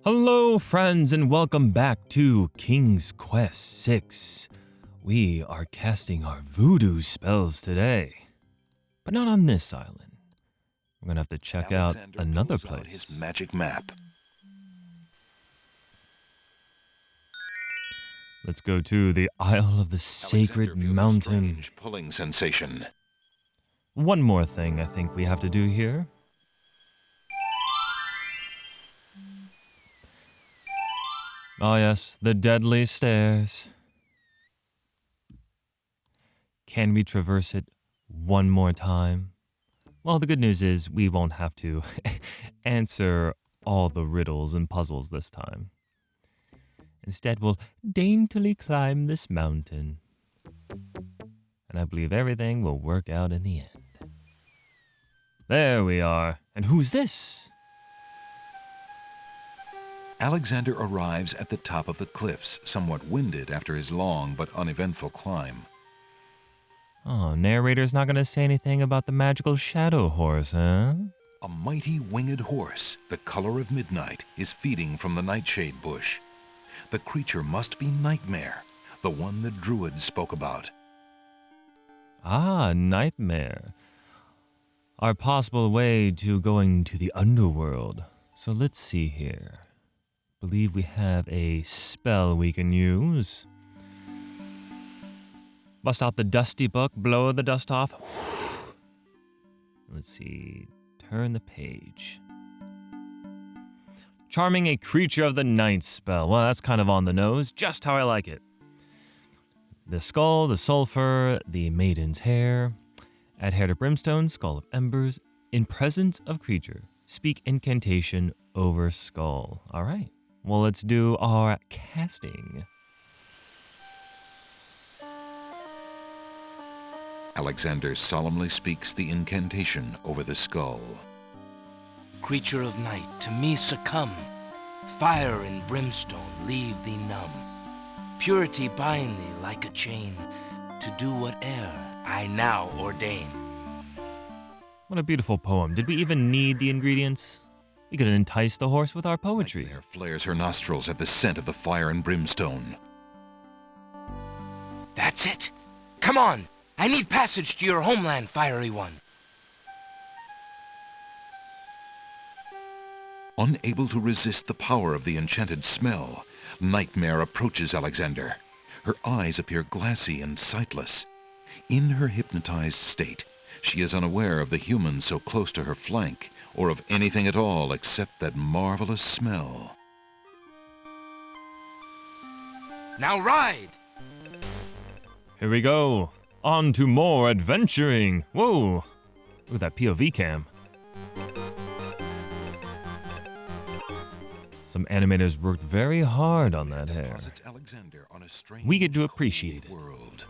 Hello, friends, and welcome back to King's Quest VI. We are casting our voodoo spells today, but not on this island. We're gonna have to check out another place. His magic map. Let's go to the Isle of the Sacred Mountain. Strange pulling sensation. One more thing I think we have to do here. Oh yes, the deadly stairs. Can we traverse it one more time? Well, the good news is we won't have to answer all the riddles and puzzles this time. Instead, we'll daintily climb this mountain. And I believe everything will work out in the end. There we are. And who's this? Alexander arrives at the top of the cliffs, somewhat winded after his long but uneventful climb. Oh, narrator's not gonna say anything about the magical shadow horse, huh? A mighty winged horse, the color of midnight, is feeding from the nightshade bush. The creature must be Nightmare, the one the druid spoke about. Ah, Nightmare. Our possible way to going to the underworld. So let's see here. Believe we have a spell we can use. Bust out the dusty book, blow the dust off. Let's see. Turn the page. Charming a creature of the night spell. Well, that's kind of on the nose. Just how I like it. The skull, the sulfur, the maiden's hair. Add hair to brimstone, skull of embers. In presence of creature, speak incantation over skull. All right. Well, let's do our casting. Alexander solemnly speaks the incantation over the skull. Creature of night, to me succumb. Fire and brimstone leave thee numb. Purity bind thee like a chain, to do whate'er I now ordain. What a beautiful poem. Did we even need the ingredients? We could entice the horse with our poetry. Nightmare flares her nostrils at the scent of the fire and brimstone. That's it. Come on. I need passage to your homeland, fiery one. Unable to resist the power of the enchanted smell, Nightmare approaches Alexander. Her eyes appear glassy and sightless. In her hypnotized state, she is unaware of the human so close to her flank, or of anything at all except that marvelous smell. Now ride! Here we go. On to more adventuring. Whoa. Look at that POV cam. Some animators worked very hard on that hair. We get to appreciate it. World.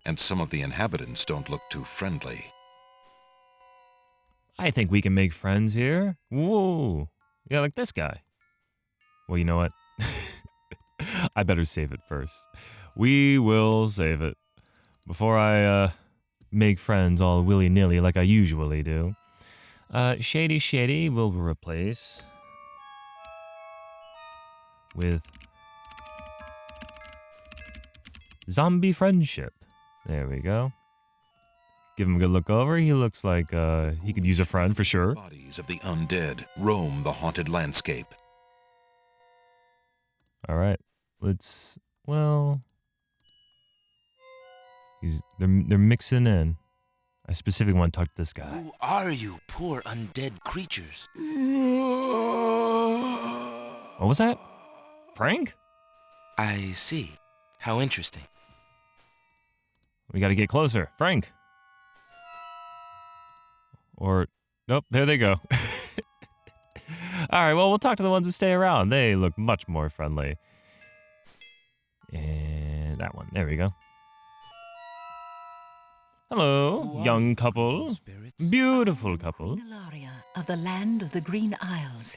And some of the inhabitants don't look too friendly. I think we can make friends here. Whoa. Yeah, like this guy. Well, you know what? I better save it first. We will save it. Before I make friends all willy-nilly like I usually do. Shady will replace with zombie friendship. There we go. Give him a good look over. He looks like he could use a friend for sure. Bodies of the undead roam the haunted landscape. All right. Let's, well, they're mixing in. I specifically want to talk to this guy. Who are you, poor undead creatures? What was that? Frank? I see. How interesting. We got to get closer. Frank. Or, nope, there they go. All right, well, we'll talk to the ones who stay around. They look much more friendly. And that one. There we go. Hello, young couple. Beautiful couple. Ilaria of the land of the Green Isles,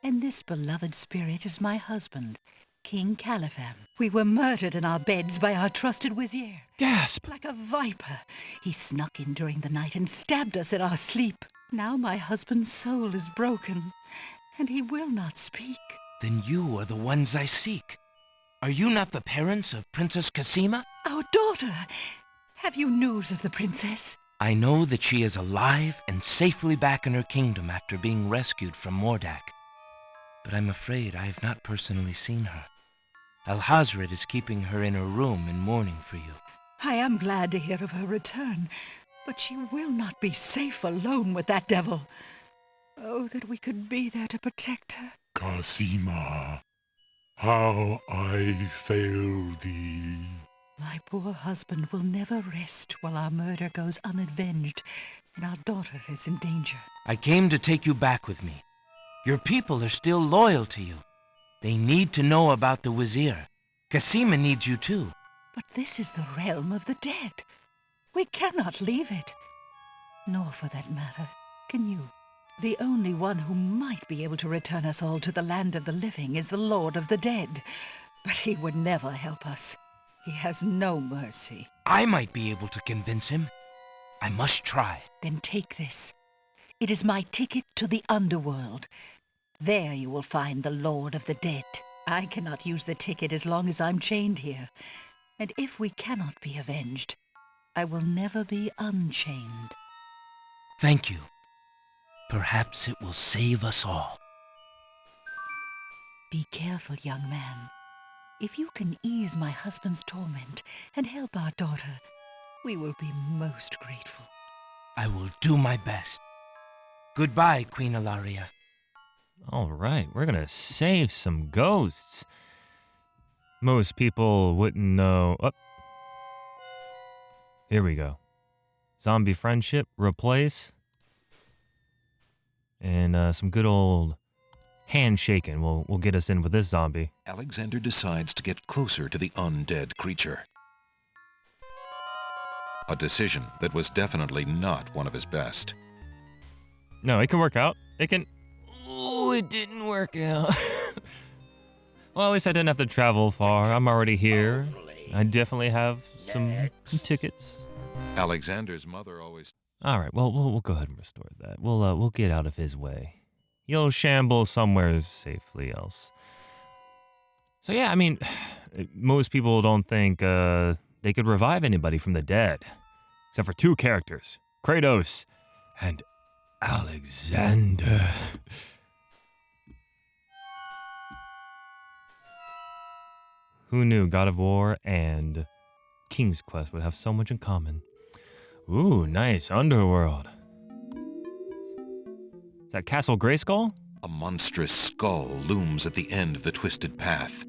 and this beloved spirit is my husband, King Califam. We were murdered in our beds by our trusted vizier. Gasp! Like a viper, he snuck in during the night and stabbed us in our sleep. Now my husband's soul is broken, and he will not speak. Then you are the ones I seek. Are you not the parents of Princess Cassima? Our daughter! Have you news of the princess? I know that she is alive and safely back in her kingdom after being rescued from Mordak. But I'm afraid I have not personally seen her. Alhazred is keeping her in her room in mourning for you. I am glad to hear of her return, but she will not be safe alone with that devil. Oh, that we could be there to protect her. Cassima, how I fail thee. My poor husband will never rest while our murder goes unavenged and our daughter is in danger. I came to take you back with me. Your people are still loyal to you. They need to know about the Wazir. Cassima needs you too. But this is the realm of the dead. We cannot leave it. Nor, for that matter, can you. The only one who might be able to return us all to the land of the living is the Lord of the Dead. But he would never help us. He has no mercy. I might be able to convince him. I must try. Then take this. It is my ticket to the underworld. There you will find the Lord of the Dead. I cannot use the ticket as long as I'm chained here. And if we cannot be avenged, I will never be unchained. Thank you. Perhaps it will save us all. Be careful, young man. If you can ease my husband's torment and help our daughter, we will be most grateful. I will do my best. Goodbye, Queen Ilaria. All right, we're gonna save some ghosts. Most people wouldn't know. Oh. Here we go. Zombie friendship, replace. And some good old handshaking will get us in with this zombie. Alexander decides to get closer to the undead creature. A decision that was definitely not one of his best. No, it can work out. It can... Oh, it didn't work out. Well, at least I didn't have to travel far. I'm already here. I definitely have some tickets. Alexander's mother always... All right, well, we'll go ahead and restore that. We'll get out of his way. He'll shamble somewhere safely else. So yeah, I mean, most people don't think they could revive anybody from the dead, except for two characters, Kratos and Alexander. Who knew God of War and King's Quest would have so much in common? Ooh, nice. Underworld. Is that Castle Grayskull? A monstrous skull looms at the end of the twisted path.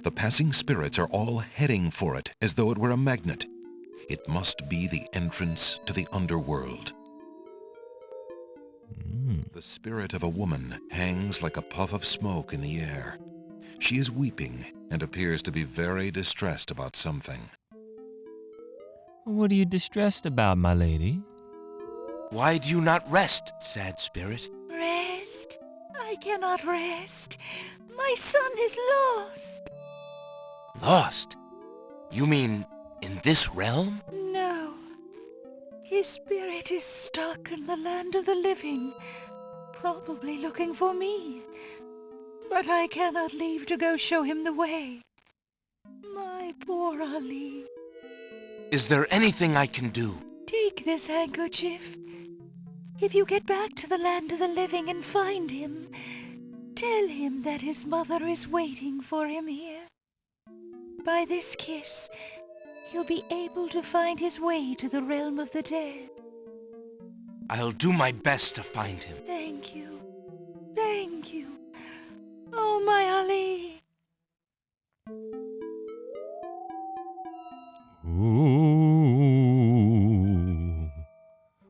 The passing spirits are all heading for it as though it were a magnet. It must be the entrance to the underworld. The spirit of a woman hangs like a puff of smoke in the air. She is weeping and appears to be very distressed about something. What are you distressed about, my lady? Why do you not rest, sad spirit? Rest? I cannot rest. My son is lost. Lost? You mean in this realm? No. His spirit is stuck in the land of the living, probably looking for me. But I cannot leave to go show him the way. My poor Ali. Is there anything I can do? Take this handkerchief. If you get back to the land of the living and find him, tell him that his mother is waiting for him here. By this kiss, he'll be able to find his way to the realm of the dead. I'll do my best to find him. Thank you. Thank you. Oh, my Ali. Ooh.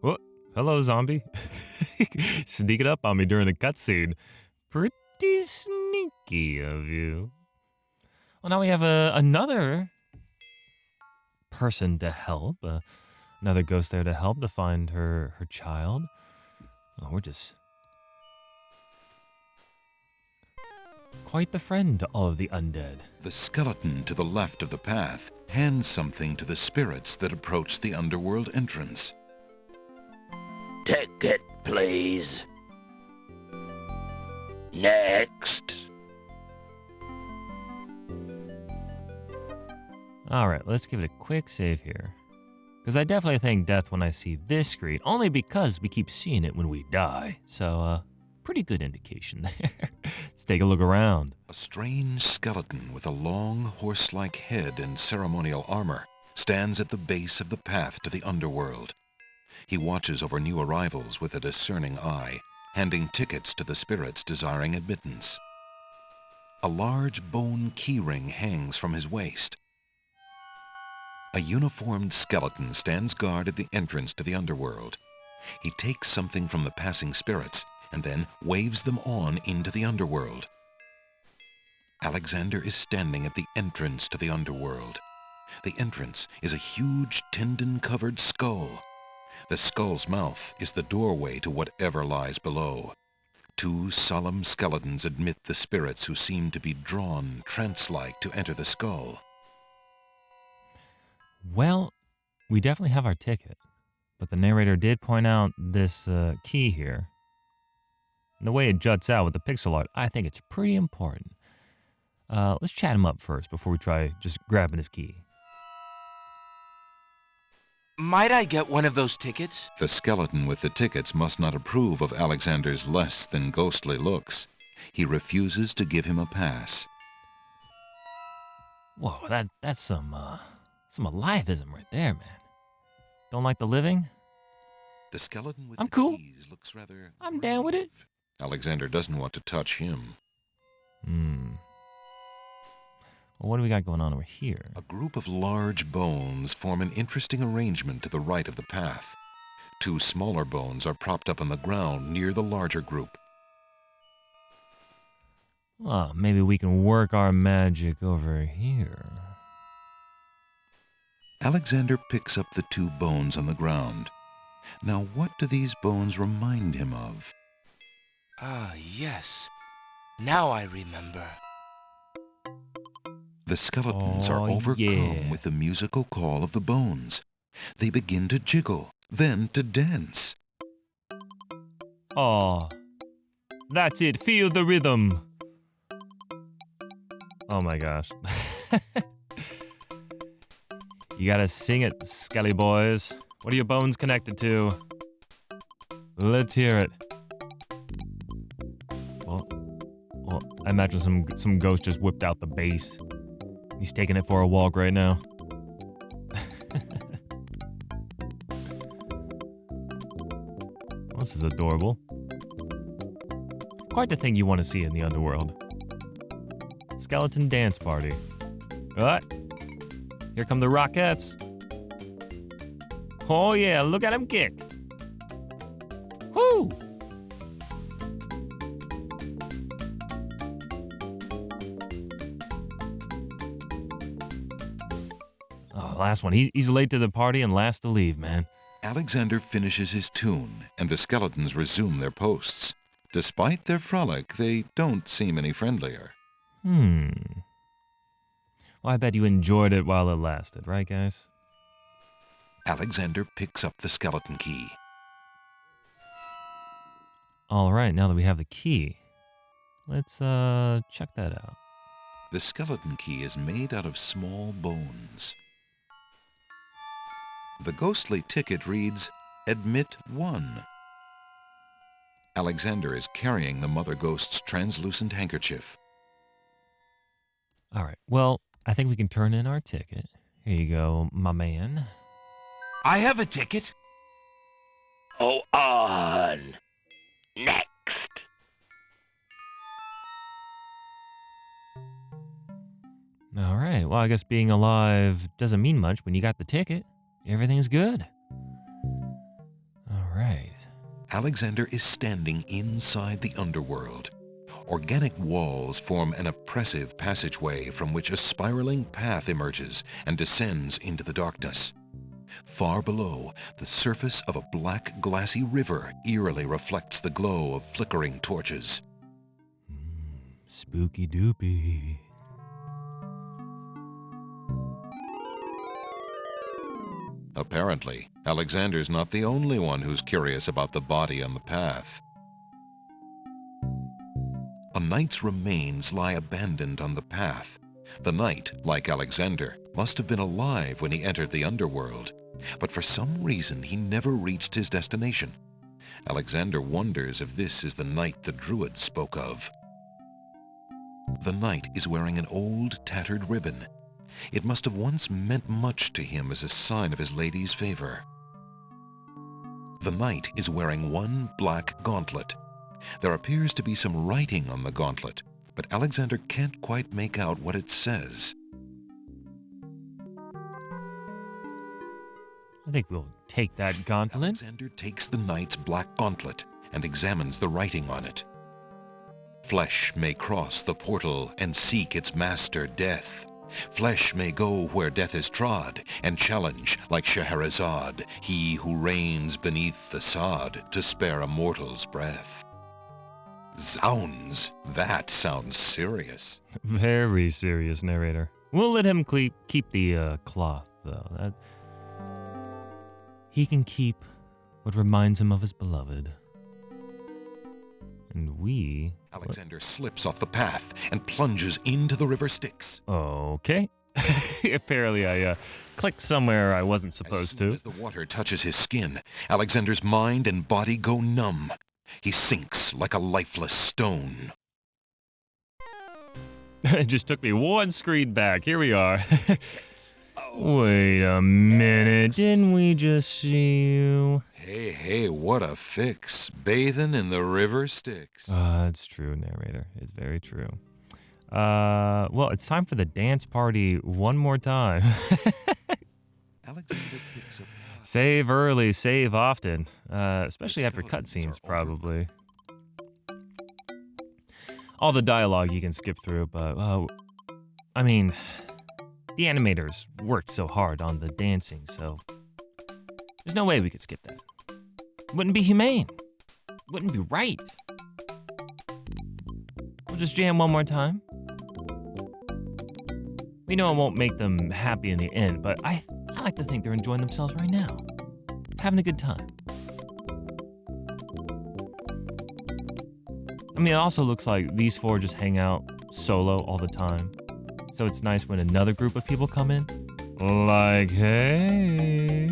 Oh, hello, zombie. Sneaking up on me during the cutscene. Pretty sneaky of you. Well, now we have another person to help. Another ghost there to help to find her child. Oh, we're just quite the friend to all of the undead. The skeleton to the left of the path hands something to the spirits that approach the underworld entrance. Ticket, please. Next. Alright, let's give it a quick save here. Because I definitely think death when I see this screen, only because we keep seeing it when we die. So, pretty good indication there. Let's take a look around. A strange skeleton with a long, horse-like head and ceremonial armor stands at the base of the path to the underworld. He watches over new arrivals with a discerning eye, handing tickets to the spirits desiring admittance. A large bone keyring hangs from his waist. A uniformed skeleton stands guard at the entrance to the underworld. He takes something from the passing spirits and then waves them on into the underworld. Alexander is standing at the entrance to the underworld. The entrance is a huge tendon-covered skull. The skull's mouth is the doorway to whatever lies below. Two solemn skeletons admit the spirits who seem to be drawn trance-like to enter the skull. Well, we definitely have our ticket. But the narrator did point out this key here. And the way it juts out with the pixel art, I think it's pretty important. Let's chat him up first before we try just grabbing his key. Might I get one of those tickets? The skeleton with the tickets must not approve of Alexander's less than ghostly looks. He refuses to give him a pass. Whoa, that's some aliveism right there, man. Don't like the living? The skeleton with I'm the cool. keys looks rather I'm down with it. grave. Alexander doesn't want to touch him. Well, what do we got going on over here? A group of large bones form an interesting arrangement to the right of the path. Two smaller bones are propped up on the ground near the larger group. Well, maybe we can work our magic over here. Alexander picks up the two bones on the ground. Now, what do these bones remind him of? Ah, yes. Now I remember. The skeletons are Oh, overcome yeah. with the musical call of the bones. They begin to jiggle, then to dance. Oh, that's it. Feel the rhythm. Oh my gosh. You gotta sing it, Skelly boys. What are your bones connected to? Let's hear it. Well, I imagine some ghost just whipped out the bass. He's taking it for a walk right now. This is adorable. Quite the thing you want to see in the underworld. Skeleton dance party. What? Here come the Rockettes. Oh yeah, look at him kick. Whoo! Oh, last one. He's late to the party and last to leave, man. Alexander finishes his tune, and the skeletons resume their posts. Despite their frolic, they don't seem any friendlier. Well, I bet you enjoyed it while it lasted, right, guys? Alexander picks up the skeleton key. All right, now that we have the key, let's check that out. The skeleton key is made out of small bones. The ghostly ticket reads, "Admit 1." Alexander is carrying the mother ghost's translucent handkerchief. All right, well, I think we can turn in our ticket. Here you go, my man. I have a ticket. Go on. Next. All right, well, I guess being alive doesn't mean much when you got the ticket. Everything's good. All right. Alexander is standing inside the underworld. Organic walls form an oppressive passageway from which a spiraling path emerges and descends into the darkness. Far below, the surface of a black, glassy river eerily reflects the glow of flickering torches. Spooky doopy. Apparently, Alexander's not the only one who's curious about the body on the path. A knight's remains lie abandoned on the path. The knight, like Alexander, must have been alive when he entered the underworld, but for some reason he never reached his destination. Alexander wonders if this is the knight the druid spoke of. The knight is wearing an old, tattered ribbon. It must have once meant much to him as a sign of his lady's favor. The knight is wearing one black gauntlet. There appears to be some writing on the gauntlet, but Alexander can't quite make out what it says. I think we'll take that gauntlet. Alexander takes the knight's black gauntlet and examines the writing on it. Flesh may cross the portal and seek its master, death. Flesh may go where death is trod, and challenge, like Scheherazade, he who reigns beneath the sod to spare a mortal's breath. Zounds, that sounds serious. Very serious, narrator. We'll let him keep the cloth, though. He can keep what reminds him of his beloved. And we... Alexander slips off the path and plunges into the river Styx. Okay. Apparently I clicked somewhere I wasn't supposed to. As the water touches his skin, Alexander's mind and body go numb. He sinks like a lifeless stone. It just took me one screen back. Here we are. Wait a minute. Didn't we just see you? Hey, what a fix. Bathing in the river Styx. It's true, narrator. It's very true. Well, it's time for the dance party one more time. Alexander picks up... Save early, save often. Especially after cutscenes, probably. All the dialogue you can skip through, but, I mean, the animators worked so hard on the dancing, so there's no way we could skip that. Wouldn't be humane. Wouldn't be right. We'll just jam one more time. We know it won't make them happy in the end, but I like to think they're enjoying themselves right now. Having a good time. I mean, it also looks like these four just hang out solo all the time. So it's nice when another group of people come in. Like, hey.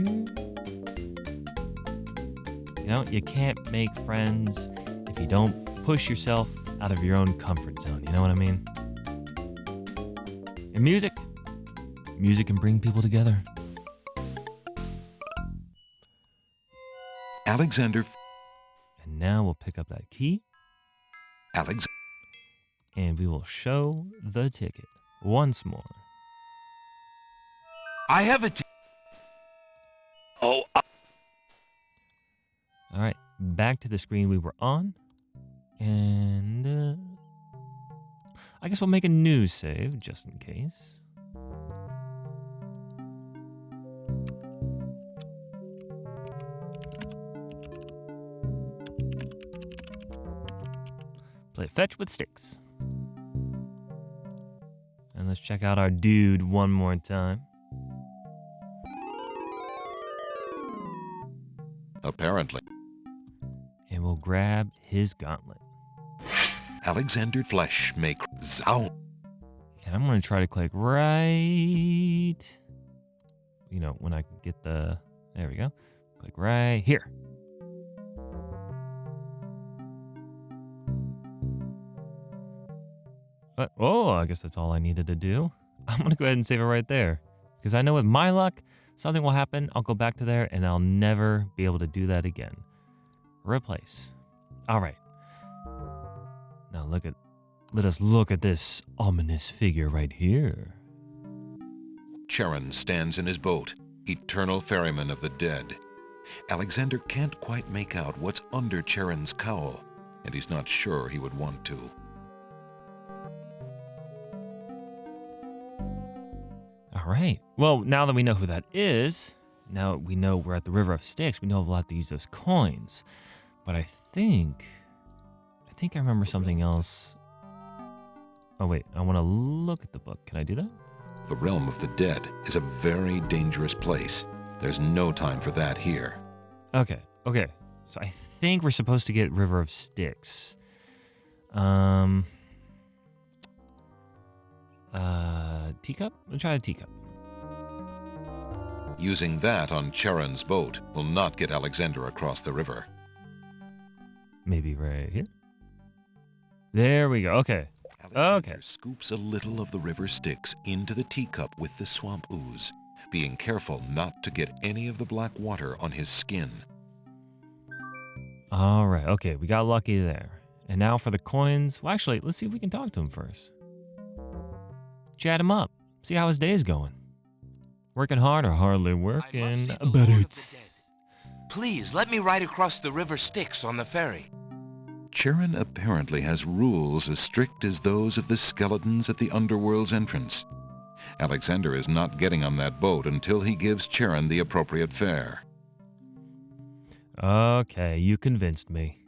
You know, you can't make friends if you don't push yourself out of your own comfort zone. You know what I mean? And music can bring people together. Alexander... And now we'll pick up that key. And we will show the ticket once more. I have a ticket. Oh, All right, back to the screen we were on. And I guess we'll make a new save just in case. Play fetch with Styx. And let's check out our dude one more time. Apparently. And we'll grab his gauntlet. Alexander Flesh may... Zound. And I'm going to try to click right... You know, when I get the... There we go. Click right here. But, oh, I guess that's all I needed to do. I'm going to go ahead and save it right there. Because I know with my luck, something will happen. I'll go back to there, and I'll never be able to do that again. Replace. All right. Now let us look at this ominous figure right here. Charon stands in his boat, eternal ferryman of the dead. Alexander can't quite make out what's under Charon's cowl, and he's not sure he would want to. All right. Well, now that we know who that is, now we know we're at the River of Styx, we know we'll have to use those coins. But I think I remember something else. Oh, wait. I want to look at the book. Can I do that? The realm of the dead is a very dangerous place. There's no time for that here. Okay. So I think we're supposed to get River of Styx. Um. Teacup? We'll try a teacup. Using that on Charon's boat will not get Alexander across the river. Maybe right here. There we go. Okay. Alexander scoops a little of the river Styx into the teacup with the swamp ooze, being careful not to get any of the black water on his skin. All right. Okay, we got lucky there. And now for the coins. Well, actually, let's see if we can talk to him first. Chat him up. See how his day is going. Working hard or hardly working? But it's... Please, let me ride across the river Styx on the ferry. Charon apparently has rules as strict as those of the skeletons at the underworld's entrance. Alexander is not getting on that boat until he gives Charon the appropriate fare. Okay, you convinced me.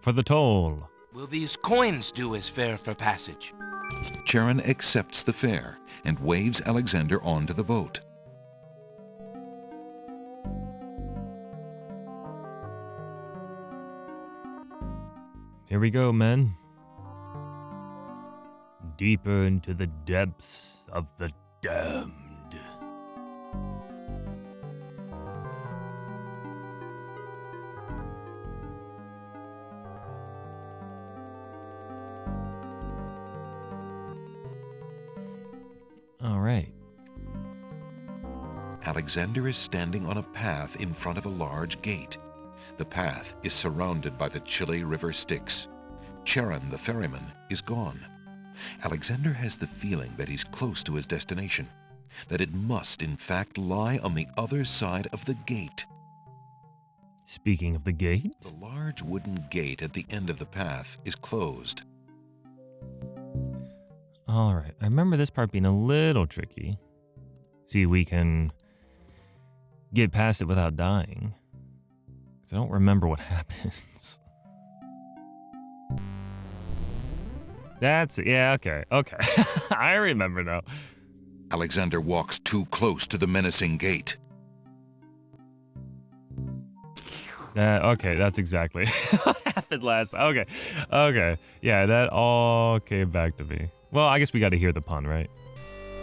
For the toll. Will these coins do as fare for passage? Charon accepts the fare and waves Alexander onto the boat. Here we go, men. Deeper into the depths of the damned. All right. Alexander is standing on a path in front of a large gate. The path is surrounded by the chilly river Styx. Charon, the ferryman, is gone. Alexander has the feeling that he's close to his destination, that it must in fact lie on the other side of the gate. Speaking of the gate. The large wooden gate at the end of the path is closed. All right. I remember this part being a little tricky. See if we can get past it without dying. Because I don't remember what happens. That's it. Yeah, okay. Okay. I remember now. Alexander walks too close to the menacing gate. Okay, that's exactly what happened last. Okay. Okay. Yeah, that all came back to me. Well, I guess we got to hear the pun, right?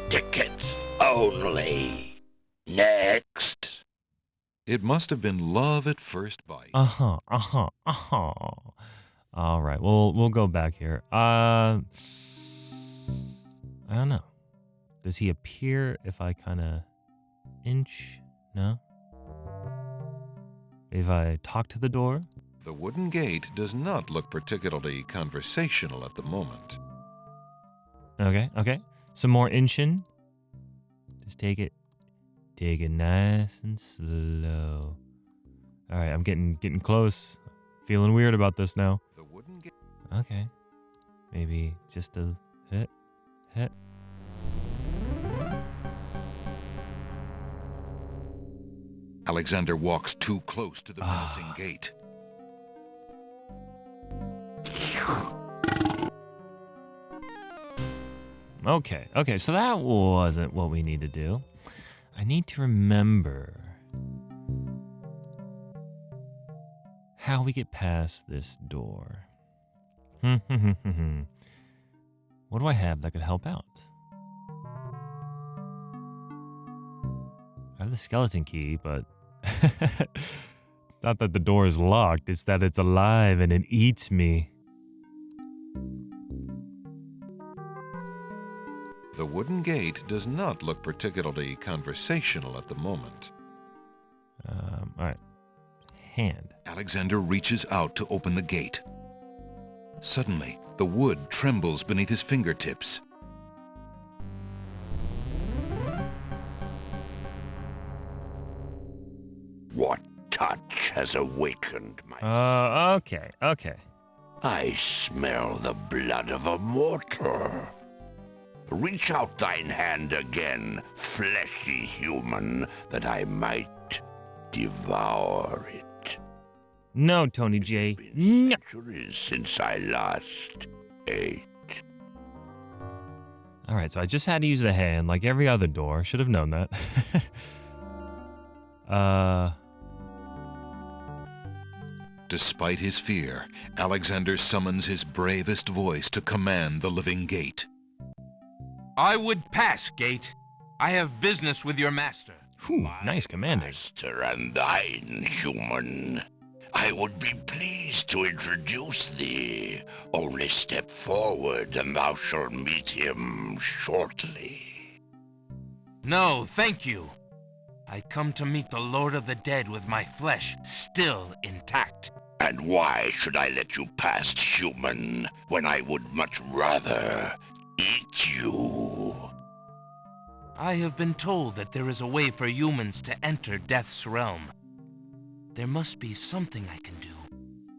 Tickets only. Next. It must have been love at first bite. Uh-huh. All right. We'll go back here. I don't know. Does he appear if I kind of inch? No? If I talk to the door? The wooden gate does not look particularly conversational at the moment. Okay. Some more inching. Just take it nice and slow. All right, I'm getting close. Feeling weird about this now. The wooden gate. Okay. Maybe just a hit. Alexander walks too close to the menacing gate. Okay, so that wasn't what we need to do. I need to remember how we get past this door. What do I have that could help out? I have the skeleton key, but it's not that the door is locked, it's that it's alive and it eats me. The wooden gate does not look particularly conversational at the moment. All right. Hand. Alexander reaches out to open the gate. Suddenly, the wood trembles beneath his fingertips. What touch has awakened my... Okay. I smell the blood of a mortal. Reach out thine hand again, fleshy human, that I might devour it. No, Tony J. Been No. centuries since I last ate. All right, so I just had to use the hand like every other door. Should have known that. despite his fear, Alexander summons his bravest voice to command the living gate. I would pass, Gate. I have business with your master. Whew, nice commanding. Master and thine, human. I would be pleased to introduce thee. Only step forward and thou shalt meet him shortly. No, thank you. I come to meet the Lord of the Dead with my flesh still intact. And why should I let you past, human, when I would much rather eat you? I have been told that there is a way for humans to enter Death's realm. There must be something I can do.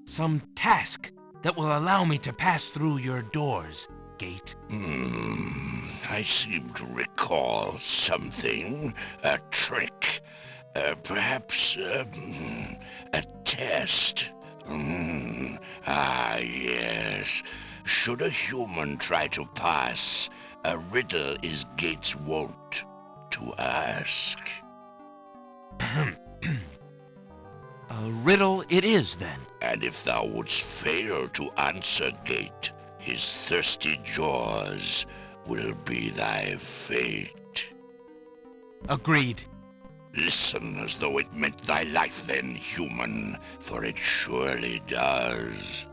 Some task that will allow me to pass through your doors, Gate. I seem to recall something. A trick. Perhaps, a test. Yes. Should a human try to pass, a riddle is Gate's wont to ask. A riddle it is, then. And if thou wouldst fail to answer Gate, his thirsty jaws will be thy fate. Agreed. Listen as though it meant thy life then, human, for it surely does.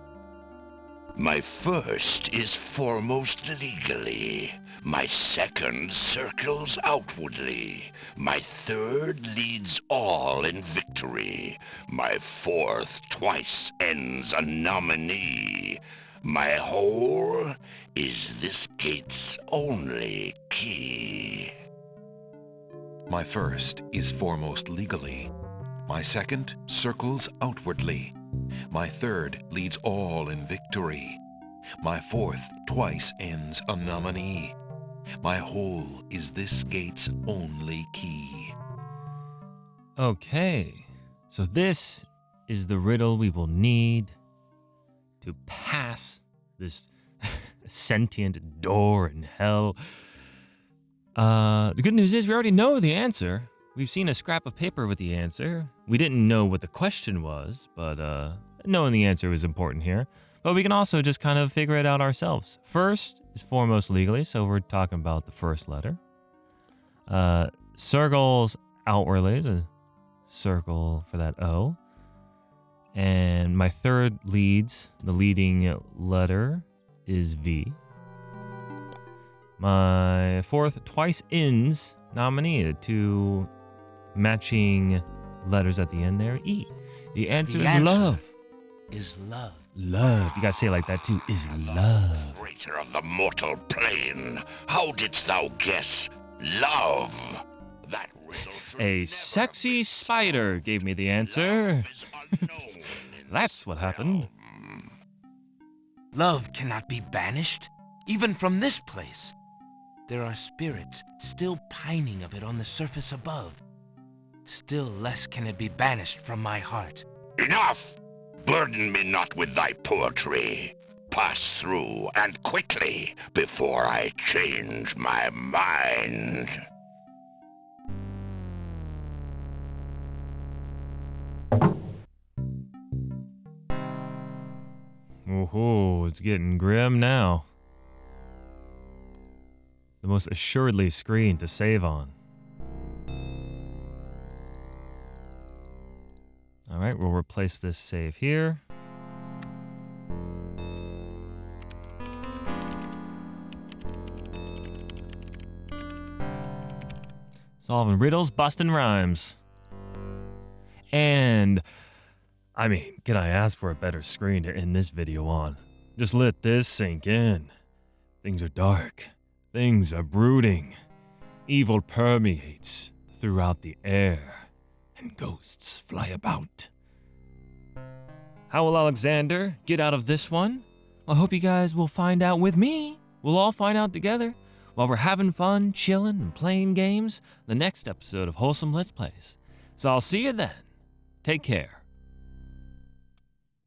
My first is foremost legally. My second circles outwardly. My third leads all in victory. My fourth twice ends a nominee. My whole is this gate's only key. My first is foremost legally. My second circles outwardly. My third leads all in victory. My fourth twice ends a nominee. My whole is this gate's only key. Okay, so this is the riddle we will need to pass this sentient door in hell. The good news is we already know the answer. We've seen a scrap of paper with the answer. We didn't know what the question was, but knowing the answer was important here. But we can also just kind of figure it out ourselves. First is foremost legally, so we're talking about the first letter. Circles outwardly, the circle for that O. And my third leads, the leading letter is V. My fourth twice ends nominee, the two matching letters at the end there, E. The answer is love. Is love. Love. You gotta say it like that too. Is love. Freighter of the mortal plane, how didst thou guess love? That riddle should A never sexy be spider solved. gave me the answer. Love is unknown in That's this what happened. realm. Love cannot be banished, even from this place. There are spirits still pining of it on the surface above. Still less can it be banished from my heart. Enough! Burden me not with thy poetry. Pass through, and quickly, before I change my mind. Oh, it's getting grim now. The most assuredly screen to save on. All right, we'll replace this save here. Solving riddles, busting rhymes. And, I mean, can I ask for a better screen to end this video on? Just let this sink in. Things are dark. Things are brooding. Evil permeates throughout the air, and ghosts fly about. How will Alexander get out of this one? I hope you guys will find out with me. We'll all find out together while we're having fun, chilling, and playing games the next episode of Wholesome Let's Plays. So I'll see you then. Take care.